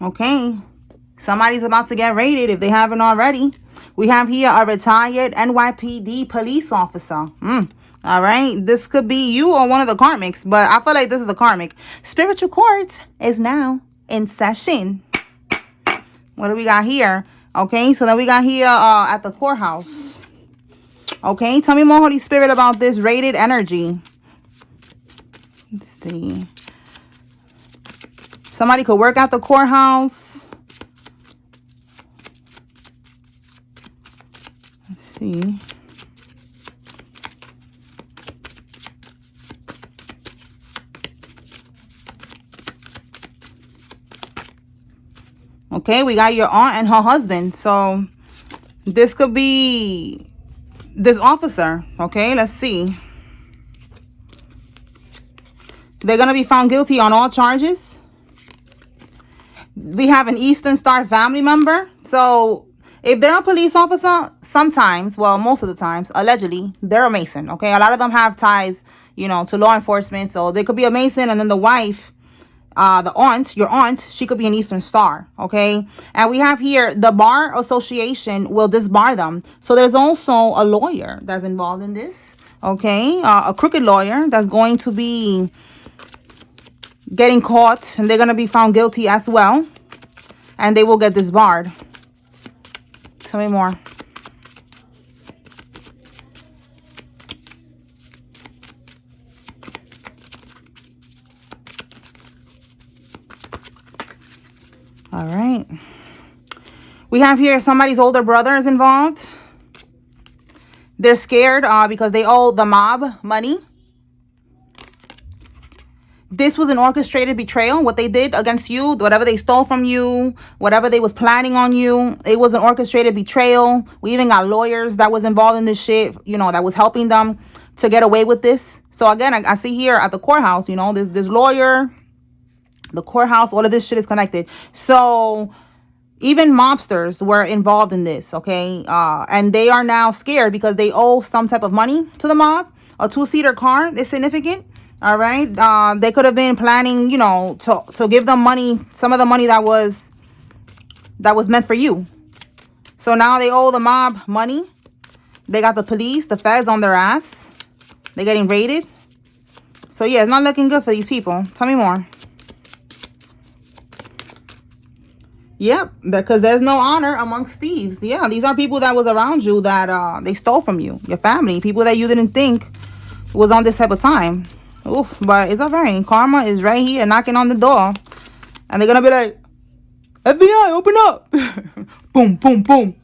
Okay. Somebody's about to get raided if they haven't already. We have here a retired NYPD police officer. All right. This could be you or one of the karmics, but I feel like this is a karmic. Spiritual court is now in session. What do we got here? Okay. So then we got here at the courthouse. Okay. Tell me more, Holy Spirit, about this raided energy. Let's see. Somebody could work at the courthouse. Let's see. Okay, we got your aunt and her husband. So this could be this officer. Okay, let's see. They're going to be found guilty on all charges. We have an Eastern Star family member. So if they're a police officer, sometimes, well, most of the times, allegedly, they're a Mason. Okay, a lot of them have ties, you know, to law enforcement. So they could be a Mason, and then the wife, the aunt, your aunt, she could be an Eastern Star. Okay, and we have here the bar association will disbar them. So there's also a lawyer that's involved in this. Okay, a crooked lawyer that's going to be getting caught, and they're going to be found guilty as well, and they will get disbarred. Tell me more. All right. We have here somebody's older brother is involved. They're scared because they owe the mob money. This was an orchestrated betrayal. What they did against you, whatever they stole from you, whatever they was planning on you, it was an orchestrated betrayal. We even got lawyers that was involved in this shit, you know, that was helping them to get away with this. So again, I see here at the courthouse, you know, this lawyer, the courthouse, all of this shit is connected. So even mobsters were involved in this, okay? And they are now scared because they owe some type of money to the mob. A 2-seater car is significant. All right. They could have been planning, you know, to give them money, some of the money that was meant for you. So now they owe the mob money. They got the police, the feds on their ass. They're getting raided. So yeah, it's not looking good for these people. Tell me more. Yep, because there's no honor amongst thieves. Yeah, these are people that was around you that they stole from you, your family, people that you didn't think was on this type of time. Oof, but it's alright. Karma is right here knocking on the door. And they're going to be like, FBI, open up. Boom, boom, boom.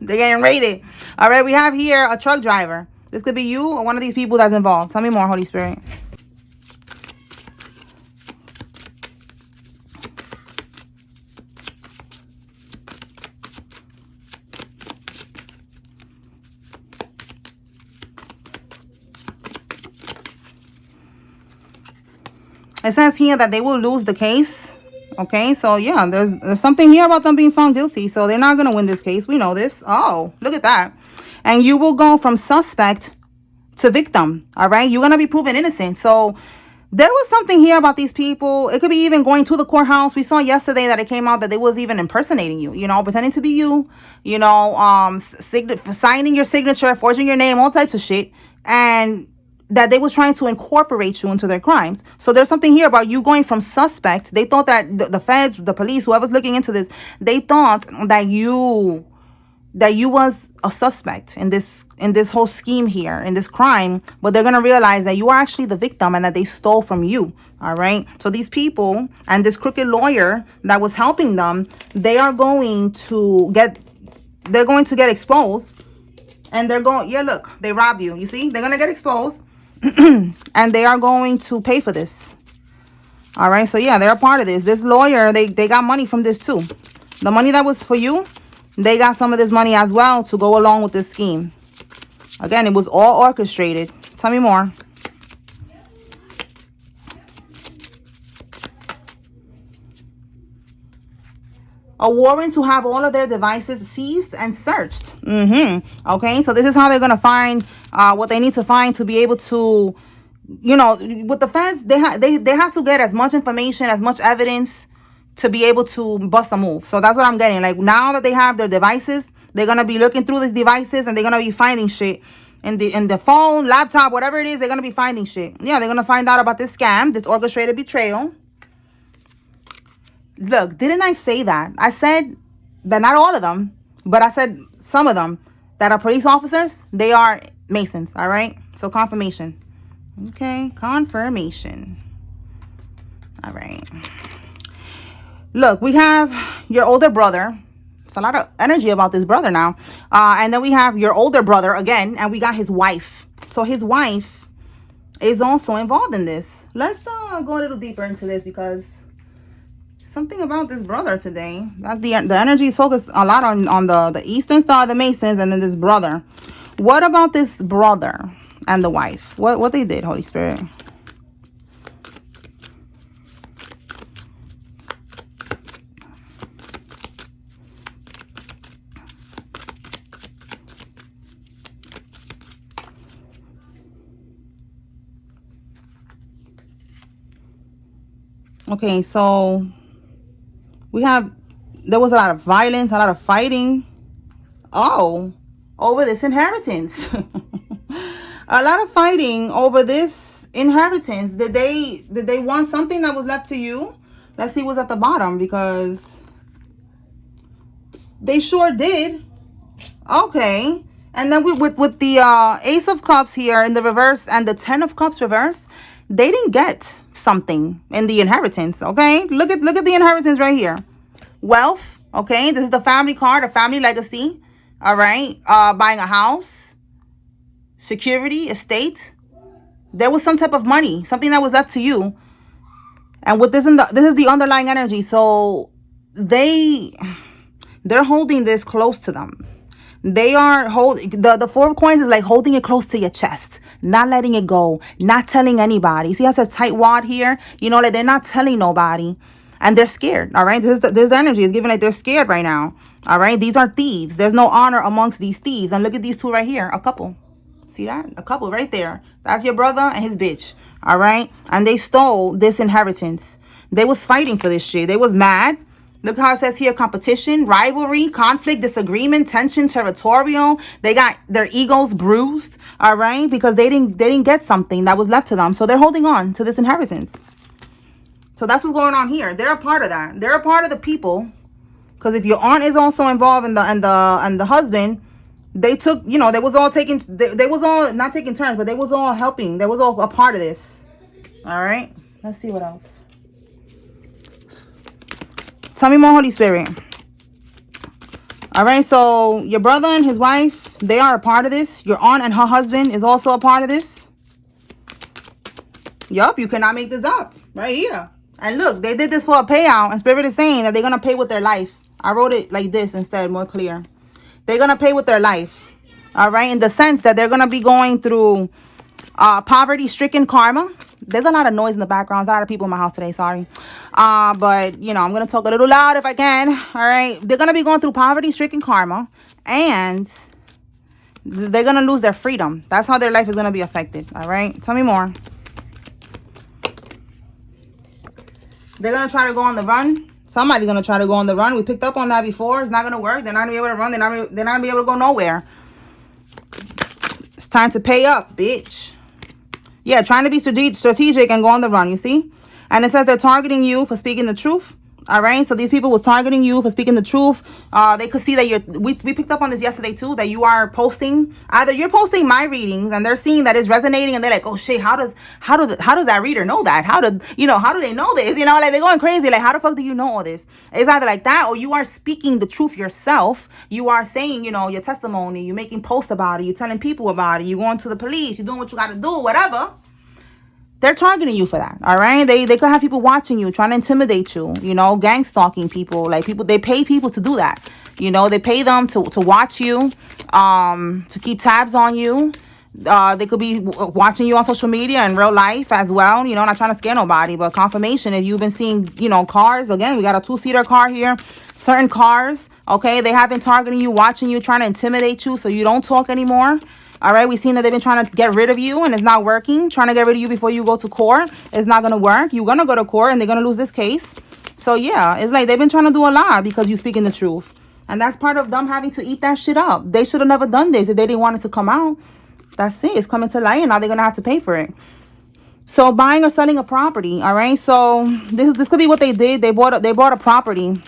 They're getting raided. Alright, we have here a truck driver. This could be you or one of these people that's involved. Tell me more, Holy Spirit. It says here that they will lose the case. Okay, so yeah, there's something here about them being found guilty. So they're not going to win this case. We know this. Oh, look at that. And you will go from suspect to victim. All right, you're going to be proven innocent. So there was something here about these people. It could be even going to the courthouse. We saw yesterday that it came out that they was even impersonating you, you know, pretending to be you know, signing your signature, forging your name, all types of shit. And that they was trying to incorporate you into their crimes. So there's something here about you going from suspect. They thought that the feds, the police, whoever's looking into this, they thought that you was a suspect in this whole scheme here, in this crime. But they're gonna realize that you are actually the victim and that they stole from you. All right. So these people and this crooked lawyer that was helping them, they're going to get exposed. And they're going, yeah, look, they robbed you. You see, they're gonna get exposed. And they are going to pay for this. All right, so yeah, they're a part of this. This lawyer, they got money from this too. The money that was for you, they got some of this money as well to go along with this scheme. Again, it was all orchestrated. Tell me more. A warrant to have all of their devices seized and searched. Okay, so this is how they're going to find what they need to find to be able to, you know, with the feds, they have to get as much information, as much evidence to be able to bust a move. So that's what I'm getting. Like, now that they have their devices, they're gonna be looking through these devices and they're gonna be finding shit in the phone, laptop, whatever it is. They're gonna be finding shit. Yeah, they're gonna find out about this scam, this orchestrated betrayal. Look, didn't I say that? I said that not all of them, but I said some of them that are police officers, they are Masons. All right, so confirmation. Okay, confirmation. All right. Look, we have your older brother. It's a lot of energy about this brother now. And then we have your older brother again, and we got his wife. So his wife is also involved in this. Let's go a little deeper into this, because something about this brother today. That's the energy is focused a lot on the Eastern Star of the Masons, and then this brother. What about this brother and the wife? What they did, Holy Spirit? Okay, so there was a lot of violence, a lot of fighting. Oh, over this inheritance. A lot of fighting over this inheritance. Did they want something that was left to you? Let's see what's at the bottom, because they sure did. Okay. And then with the Ace of Cups here in the reverse and the 10 of Cups reverse, they didn't get something in the inheritance. Okay, look at the inheritance right here. Wealth. Okay, this is the family card, a family legacy. All right, buying a house, security, estate. There was some type of money, something that was left to you. And with this this is the underlying energy. So they're holding this close to them. They are holding the 4 of coins is like holding it close to your chest, not letting it go, not telling anybody. See, it has a tight wad here, you know, like they're not telling nobody, and they're scared. All right, this is the energy is giving like they're scared right now. All right, these are thieves. There's no honor amongst these thieves. And look at these two right here, a couple. See that? A couple right there. That's your brother and his bitch. All right, and they stole this inheritance. They was fighting for this shit. They was mad. Look how it says here: competition, rivalry, conflict, disagreement, tension, territorial. They got their egos bruised, all right, because they didn't get something that was left to them. So they're holding on to this inheritance. So that's what's going on here. They're a part of that. They're a part of the people. Because if your aunt is also involved in the husband, they took, you know, they was all taking, they was all not taking turns, but they was all helping. They was all a part of this. All right. Let's see what else. Tell me more, Holy Spirit. All right, so your brother and his wife, they are a part of this. Your aunt and her husband is also a part of this. Yup, you cannot make this up. Right here. And look, they did this for a payout. And Spirit is saying that they're going to pay with their life. I wrote it like this instead, more clear. They're going to pay with their life. All right, in the sense that they're going to be going through poverty-stricken karma. There's a lot of noise in the background. There's a lot of people in my house today. Sorry. But, you know, I'm going to talk a little loud if I can. All right. They're going to be going through poverty-stricken karma. And they're going to lose their freedom. That's how their life is going to be affected. All right. Tell me more. They're going to try to go on the run. Somebody's going to try to go on the run. We picked up on that before. It's not going to work. They're not going to be able to run. They're not going to be able to go nowhere. It's time to pay up, bitch. Yeah, trying to be strategic and go on the run, you see? And it says they're targeting you for speaking the truth. All right, so these people was targeting you for speaking the truth. They could see that we picked up on this yesterday too, that you are posting, either you're posting my readings and they're seeing that it's resonating and they're like, oh shit, how does that reader know that? How do they know this? You know, like they're going crazy. Like, how the fuck do you know all this? It's either like that, or you are speaking the truth yourself. You are saying, you know, your testimony, you're making posts about it, you're telling people about it, you're going to the police, you're doing what you got to do, whatever. They're targeting you for that, all right? They could have people watching you, trying to intimidate you, you know, gang stalking people. Like, people, they pay people to do that. You know, they pay them to watch you, to keep tabs on you. They could be watching you on social media in real life as well. You know, not trying to scare nobody, but confirmation. If you've been seeing, you know, cars, again, we got a 2-seater car here. Certain cars, okay? They have been targeting you, watching you, trying to intimidate you so you don't talk anymore. All right, we've seen that they've been trying to get rid of you and it's not working. Trying to get rid of you before you go to court. It's not going to work. You're going to go to court and they're going to lose this case. So yeah, it's like they've been trying to do a lot because you speaking the truth. And that's part of them having to eat that shit up. They should have never done this if they didn't want it to come out. That's it. It's coming to light, and now they're gonna have to pay for it. So buying or selling a property, all right? So this could be what they did. They bought a property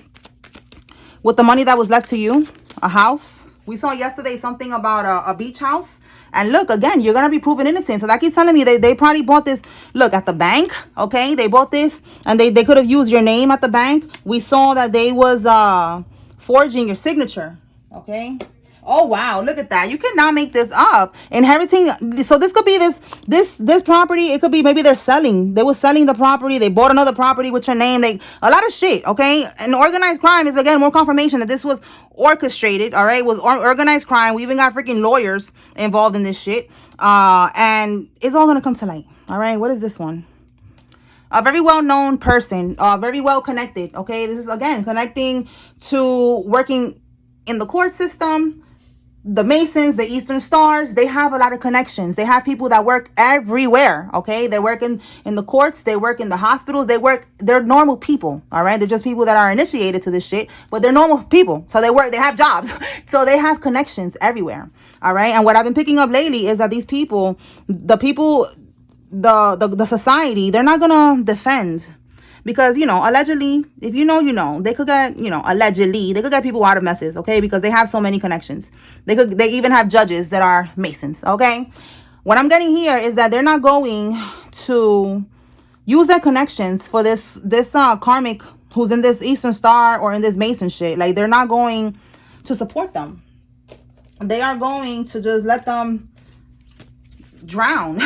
with the money that was left to you, a house. We saw yesterday something about a beach house. And look, again, you're going to be proven innocent. So that keeps telling me they probably bought this, look, at the bank, okay? They bought this, and they could have used your name at the bank. We saw that they was forging your signature, okay? Oh, wow, look at that. You cannot make this up. Inheriting, so this could be this property. It could be maybe they're selling. They were selling the property. They bought another property with your name. A lot of shit, okay? And organized crime is, again, more confirmation that this was orchestrated, all right? It was organized crime. We even got freaking lawyers involved in this shit. And it's all going to come to light, all right? What is this one? A very well-known person, very well-connected, okay? This is, again, connecting to working in the court system. The Masons, the Eastern Stars, they have a lot of connections. They have people that work everywhere, okay? They work in the courts. They work in the hospitals. They're normal people, all right? They're just people that are initiated to this shit, but they're normal people. So they have jobs. So they have connections everywhere, all right? And what I've been picking up lately is that these people, the society, they're not going to defend. Because, allegedly, if you know, they could get, allegedly, they could get people out of messes, okay? Because they have so many connections. They even have judges that are Masons, okay? What I'm getting here is that they're not going to use their connections for this Karmic who's in this Eastern Star or in this Mason shit. Like, they're not going to support them. They are going to just let them drown.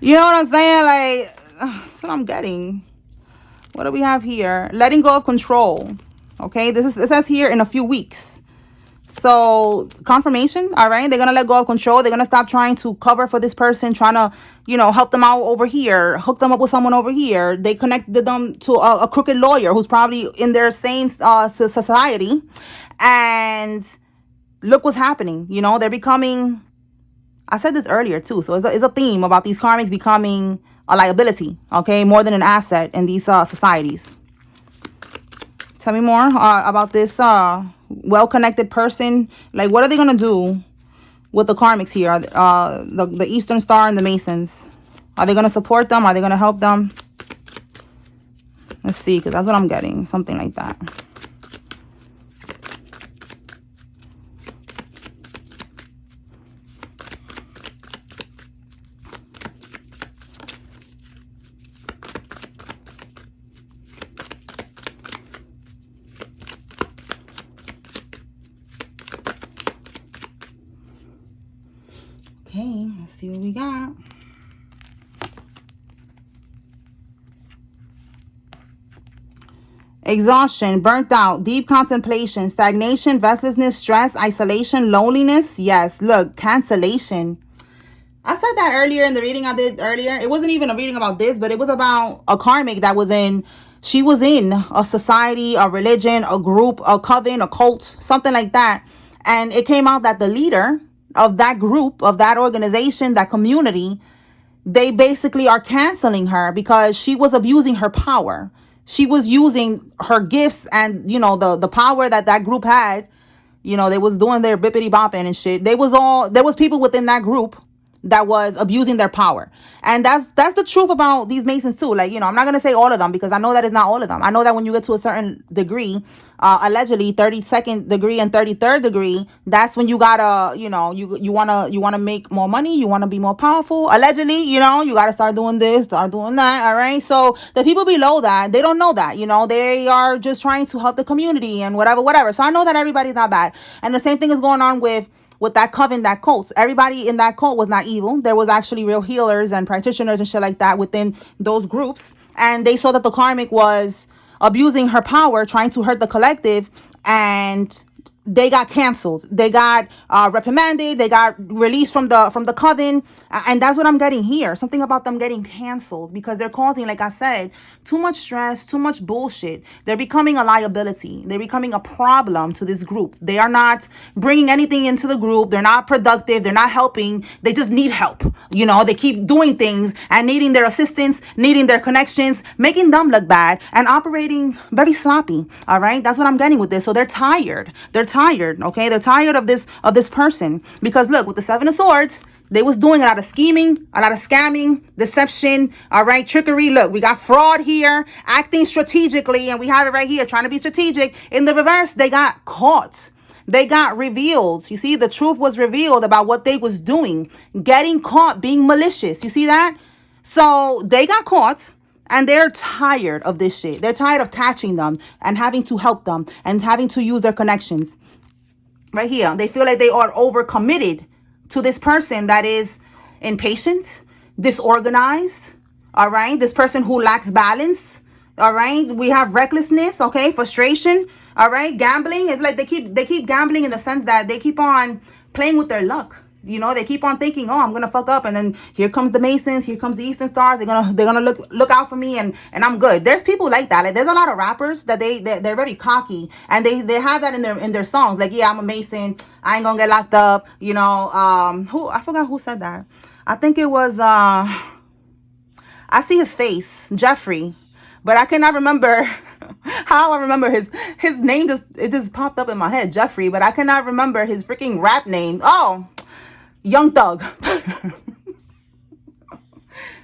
You know what I'm saying? Like, that's what I'm getting. What do we have here? Letting go of control. Okay, it says here in a few weeks. So confirmation, all right? They're gonna let go of control. They're gonna stop trying to cover for this person, trying to, help them out over here, hook them up with someone over here. They connected them to a crooked lawyer who's probably in their same society, and look what's happening. They're becoming. I said this earlier too, so it's a theme about these karmics becoming a liability, okay, more than an asset in these societies. Tell me more about this well-connected person. Like, what are they gonna do with the karmics here? The Eastern Star and the Masons. Are they gonna support them? Are they gonna help them? Let's see, because that's what I'm getting. Something like that. Okay, let's see what we got. Exhaustion, burnt out, deep contemplation, stagnation, restlessness, stress, isolation, loneliness. Yes, look, cancellation. I said that earlier in the reading I did earlier. It wasn't even a reading about this, but it was about a karmic that was in, she was in a society, a religion, a group, a coven, a cult, something like that. And it came out that the leader of that group, of that organization, that community, they basically are canceling her because she was abusing her power. She was using her gifts and, the power that group had. They was doing their bippity bopping and shit. There was people within that group that was abusing their power. And that's the truth about these Masons too. Like, I'm not going to say all of them because I know that it's not all of them. I know that when you get to a certain degree, allegedly 32nd degree and 33rd degree, that's when you gotta, you want to make more money. You want to be more powerful. Allegedly, you got to start doing this, start doing that. All right. So the people below that, they don't know that, they are just trying to help the community and whatever. So I know that everybody's not bad. And the same thing is going on with that coven, that cult. Everybody in that cult was not evil. There was actually real healers and practitioners and shit like that within those groups. And they saw that the karmic was abusing her power, trying to hurt the collective. And they got canceled. They got reprimanded. They got released from the coven. And that's what I'm getting here. Something about them getting canceled because they're causing, like I said, too much stress, too much bullshit. They're becoming a liability. They're becoming a problem to this group. They are not bringing anything into the group. They're not productive. They're not helping. They just need help. You know, they keep doing things and needing their assistance, needing their connections, making them look bad and operating very sloppy. All right. That's what I'm getting with this. So they're tired. They're tired. Okay. They're tired of this person because look, with the Seven of Swords, they was doing a lot of scheming, a lot of scamming, deception, all right, trickery. Look, we got fraud here, acting strategically, and we have it right here, trying to be strategic. In the reverse, they got caught. They got revealed. You see, the truth was revealed about what they was doing, getting caught being malicious. You see that? So they got caught. And they're tired of this shit. They're tired of catching them and having to help them and having to use their connections. Right here, they feel like they are overcommitted to this person that is impatient, disorganized, all right? This person who lacks balance, all right? We have recklessness, okay? Frustration, all right? Gambling. It's like they keep gambling in the sense that they keep on playing with their luck. You know, they keep on thinking, oh, I'm gonna fuck up, and then here comes the Masons, here comes the Eastern Stars. They're gonna look out for me, and I'm good. There's people like that. Like there's a lot of rappers that they're very cocky, and they have that in their songs. Like, yeah, I'm a Mason. I ain't gonna get locked up. You know, who I forgot who said that. I think it was I see his face, Jeffrey, but I cannot remember how I remember his name. Just popped up in my head, Jeffrey, but I cannot remember his freaking rap name. Oh. Young Thug.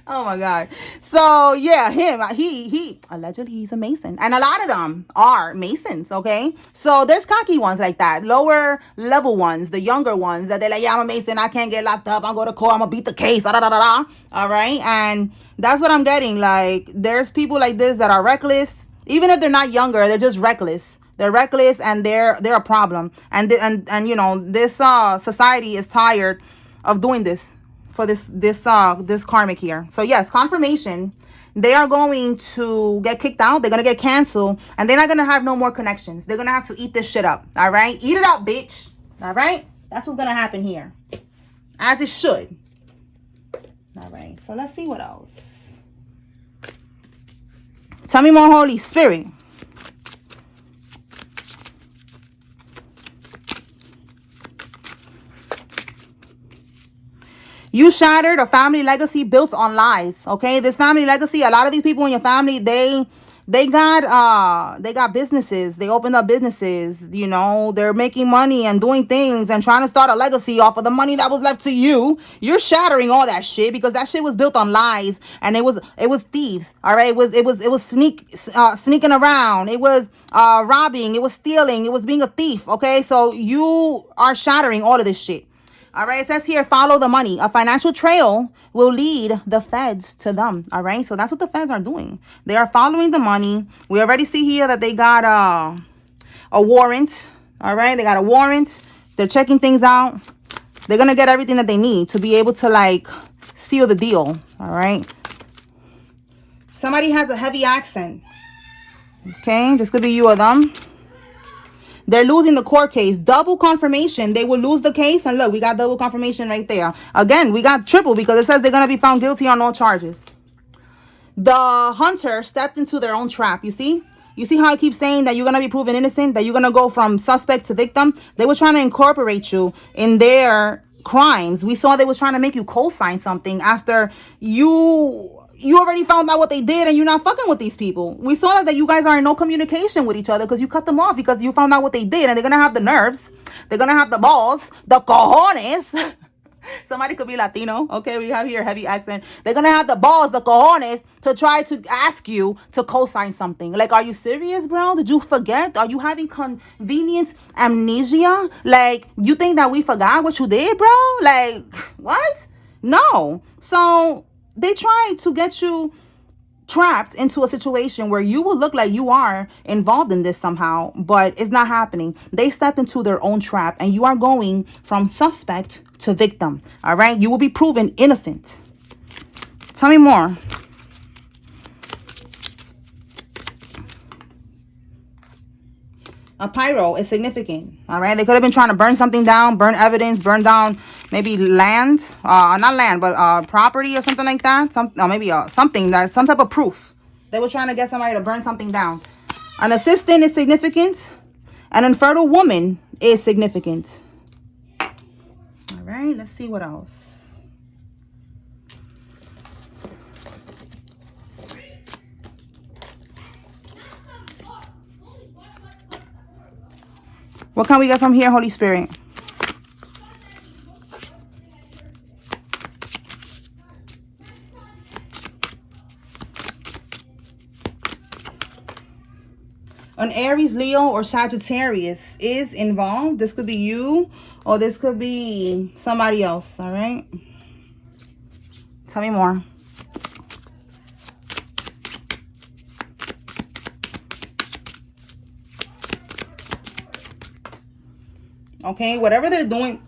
Oh my God. So yeah, him, he allegedly he's a Mason. And a lot of them are Masons, okay? So there's cocky ones like that. Lower level ones, the younger ones that they're like, yeah, I'm a Mason, I can't get locked up, I'm going to court, I'm gonna beat the case, da da da da. All right. And that's what I'm getting. Like, there's people like this that are reckless. Even if they're not younger, they're just reckless. They're reckless and they're a problem. And you know, this society is tired of doing this for this karmic here. So yes, confirmation. They are going to get kicked out. They're gonna get canceled, and they're not gonna have no more connections. They're gonna have to eat this shit up. All right, eat it up, bitch. All right, that's what's gonna happen here, as it should. All right, so let's see what else. Tell me more, Holy Spirit. You shattered a family legacy built on lies. Okay, this family legacy, a lot of these people in your family, they got businesses. They opened up businesses. You know, they're making money and doing things and trying to start a legacy off of the money that was left to you. You're shattering all that shit because that shit was built on lies, and it was thieves. All right, it was sneaking around. It was robbing. It was stealing. It was being a thief. Okay, so you are shattering all of this shit. All right, it says here, follow the money. A financial trail will lead the feds to them. All right, so that's what the feds are doing. They are following the money. We already see here that they got a warrant. All right, they got a warrant. They're checking things out. They're going to get everything that they need to be able to, like, seal the deal. All right. Somebody has a heavy accent. Okay, this could be you or them. They're losing the court case. Double confirmation. They will lose the case. And look, we got double confirmation right there. Again, we got triple because it says they're going to be found guilty on all charges. The hunter stepped into their own trap. You see? You see how I keep saying that you're going to be proven innocent? That you're going to go from suspect to victim? They were trying to incorporate you in their crimes. We saw they was trying to make you co-sign something after you already found out what they did and you're not fucking with these people. We saw that you guys are in no communication with each other because you cut them off because you found out what they did, and they're going to have the nerves. They're going to have the balls, the cojones. Somebody could be Latino. Okay, we have here heavy accent. They're going to have the balls, the cojones, to try to ask you to co-sign something. Like, are you serious, bro? Did you forget? Are you having convenient amnesia? Like, you think that we forgot what you did, bro? Like, what? No. So they try to get you trapped into a situation where you will look like you are involved in this somehow, but it's not happening. They stepped into their own trap, and you are going from suspect to victim. All right, you will be proven innocent. Tell me more. A pyro is significant. All right. They could have been trying to burn something down, burn evidence, burn down maybe land, not land, but property or something like that. Maybe something that some type of proof. They were trying to get somebody to burn something down. An assistant is significant. An infertile woman is significant. All right. Let's see what else. What can we get from here, Holy Spirit? An Aries, Leo, or Sagittarius is involved. This could be you, or this could be somebody else. All right. Tell me more. Okay, whatever they're doing,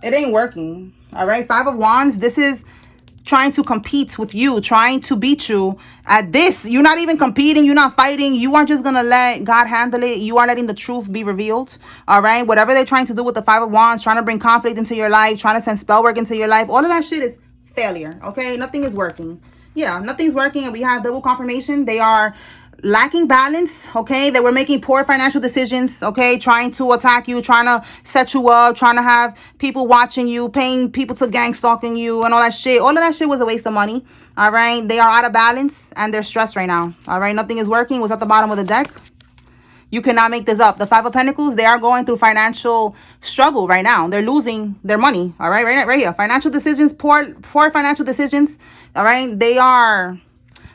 it ain't working. All right, Five of Wands. This is trying to compete with you, trying to beat you at this. You're not even competing. You're not fighting. You are just going to let God handle it. You are letting the truth be revealed. All right, whatever they're trying to do with the Five of Wands, trying to bring conflict into your life, trying to send spell work into your life, all of that shit is failure. Okay, nothing is working. Yeah, nothing's working, and we have double confirmation. They are lacking balance. Okay, they were making poor financial decisions. Okay, trying to attack you, trying to set you up, trying to have people watching you, paying people to gang stalking you and all that shit. All of that shit was a waste of money. All right, they are out of balance and they're stressed right now. All right, nothing is working. Was at the bottom of the deck. You cannot make this up. The Five of Pentacles, they are going through financial struggle right now. They're losing their money. All right, right here. Financial decisions, poor financial decisions. All right, they are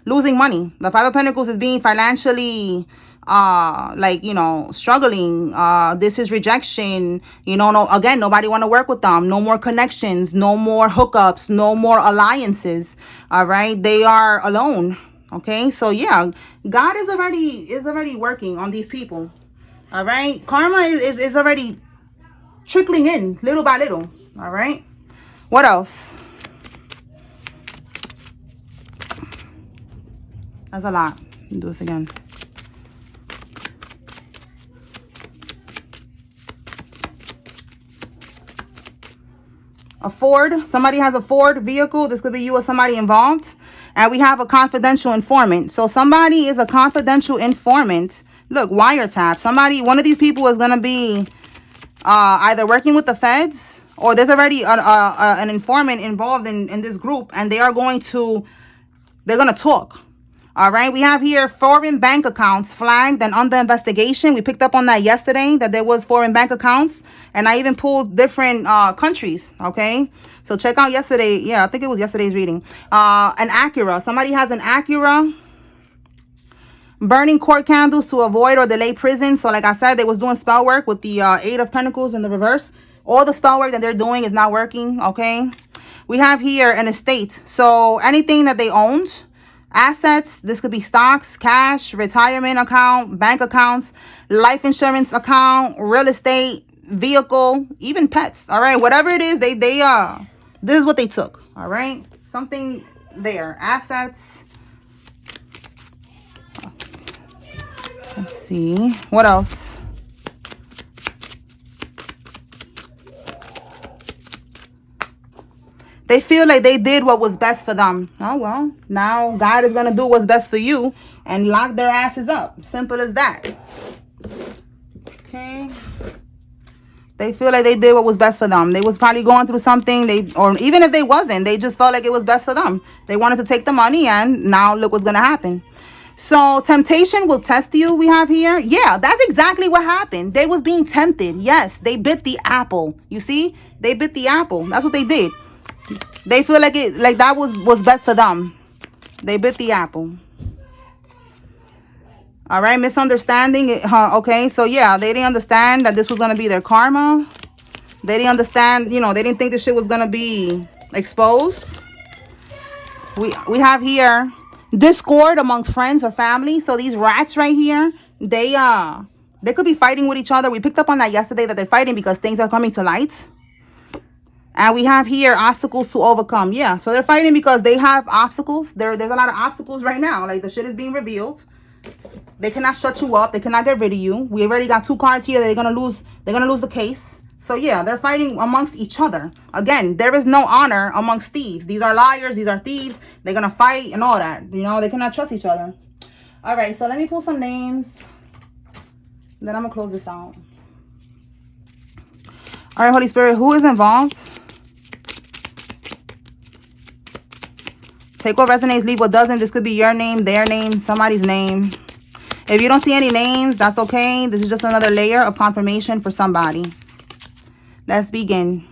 losing money. The Five of Pentacles is being financially struggling. This is rejection. Again, nobody want to work with them. No more connections, no more hookups, no more alliances. All right, they are alone. Okay, so yeah, God is already working on these people. All right, karma is already trickling in little by little. All right, what else? That's a lot. Do this again. A Ford. Somebody has a Ford vehicle. This could be you or somebody involved. And we have a confidential informant. So somebody is a confidential informant. Look, wiretap. One of these people is going to be either working with the feds, or there's already an informant involved in this group, and they're going to talk. All right, we have here foreign bank accounts flagged and under investigation. We picked up on that yesterday, that there was foreign bank accounts, and I even pulled different countries. Okay, so check out yesterday. Yeah, I think it was yesterday's reading. An Acura. Somebody has an Acura. Burning court candles to avoid or delay prison. So like I said, they was doing spell work with the Eight of Pentacles in the reverse. All the spell work that they're doing is not working. Okay, we have here an estate. So anything that they owned. Assets, this could be stocks, cash, retirement account, bank accounts, life insurance account, real estate, vehicle, even pets. All right, whatever it is, this is what they took. All right, something there. Assets. Let's see what else. They feel like they did what was best for them. Oh, well, now God is going to do what's best for you and lock their asses up. Simple as that. Okay. They feel like they did what was best for them. They was probably going through something. Or even if they wasn't, they just felt like it was best for them. They wanted to take the money, and now look what's going to happen. So temptation will test you, we have here. Yeah, that's exactly what happened. They was being tempted. Yes, they bit the apple. You see? They bit the apple. That's what they did. They feel like that was best for them. They bit the apple. All right, misunderstanding. Okay, so yeah, they didn't understand that this was going to be their karma. They didn't understand, they didn't think this shit was going to be exposed. We have here discord among friends or family. So these rats right here, they could be fighting with each other. We picked up on that yesterday, that they're fighting because things are coming to light. And we have here obstacles to overcome. Yeah, so they're fighting because they have obstacles. There's a lot of obstacles right now. Like the shit is being revealed. They cannot shut you up. They cannot get rid of you. We already got 2 cards here. They're gonna lose the case. So yeah, they're fighting amongst each other. Again, there is no honor amongst thieves. These are liars. These are thieves. They're gonna fight and all that. You know, they cannot trust each other. All right, so let me pull some names. Then I'm gonna close this out. All right, Holy Spirit, who is involved? Take what resonates, leave what doesn't. This could be your name, their name, somebody's name. If you don't see any names, that's okay. This is just another layer of confirmation for somebody. Let's begin.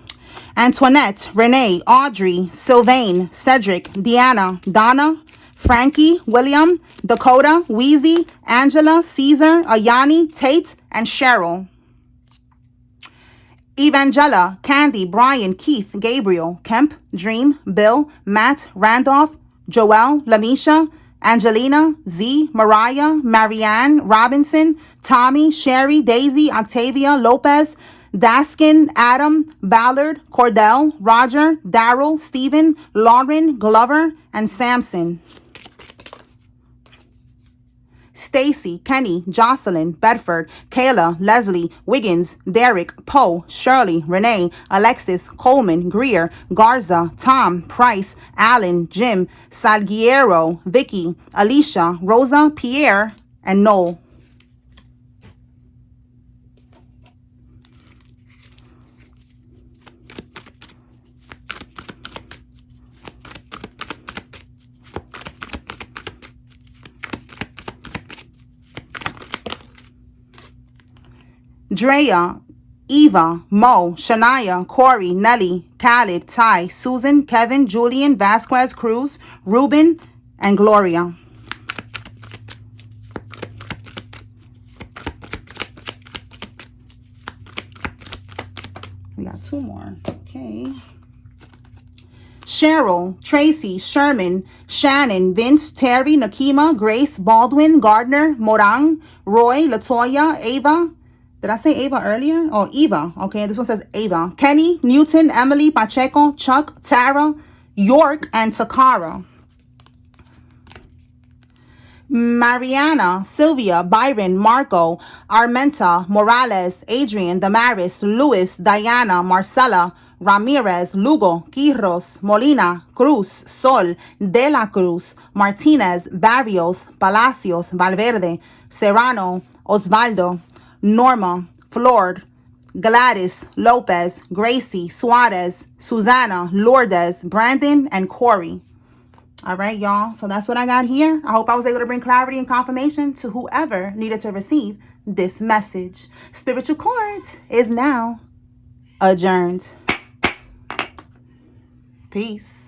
Antoinette, Renee, Audrey, Sylvain, Cedric, Deanna, Donna, Frankie, William, Dakota, Wheezy, Angela, Caesar, Ayani, Tate, and Cheryl. Evangela, Candy, Brian, Keith, Gabriel, Kemp, Dream, Bill, Matt, Randolph, Joelle, Lamisha, Angelina, Z, Mariah, Marianne, Robinson, Tommy, Sherry, Daisy, Octavia, Lopez, Daskin, Adam, Ballard, Cordell, Roger, Daryl, Stephen, Lauren, Glover, and Samson. Stacy, Kenny, Jocelyn, Bedford, Kayla, Leslie, Wiggins, Derek, Poe, Shirley, Renee, Alexis, Coleman, Greer, Garza, Tom, Price, Allen, Jim, Salguero, Vicky, Alicia, Rosa, Pierre, and Noel. Drea, Eva, Mo, Shania, Corey, Nelly, Khaled, Ty, Susan, Kevin, Julian, Vasquez, Cruz, Ruben, and Gloria. We got 2 more. Okay. Cheryl, Tracy, Sherman, Shannon, Vince, Terry, Nakima, Grace, Baldwin, Gardner, Morang, Roy, Latoya, Ava. Did I say Ava earlier? Oh, Eva. Okay, this one says Ava. Kenny, Newton, Emily, Pacheco, Chuck, Tara, York, and Takara. Mariana, Sylvia, Byron, Marco, Armenta, Morales, Adrian, Damaris, Luis, Diana, Marcela, Ramirez, Lugo, Quiros, Molina, Cruz, Sol, De La Cruz, Martinez, Barrios, Palacios, Valverde, Serrano, Osvaldo, Norma, Flord, Gladys, Lopez, Gracie, Suarez, Susana, Lourdes, Brandon, and Corey. All right, y'all. So that's what I got here. I hope I was able to bring clarity and confirmation to whoever needed to receive this message. Spiritual Court is now adjourned. Peace.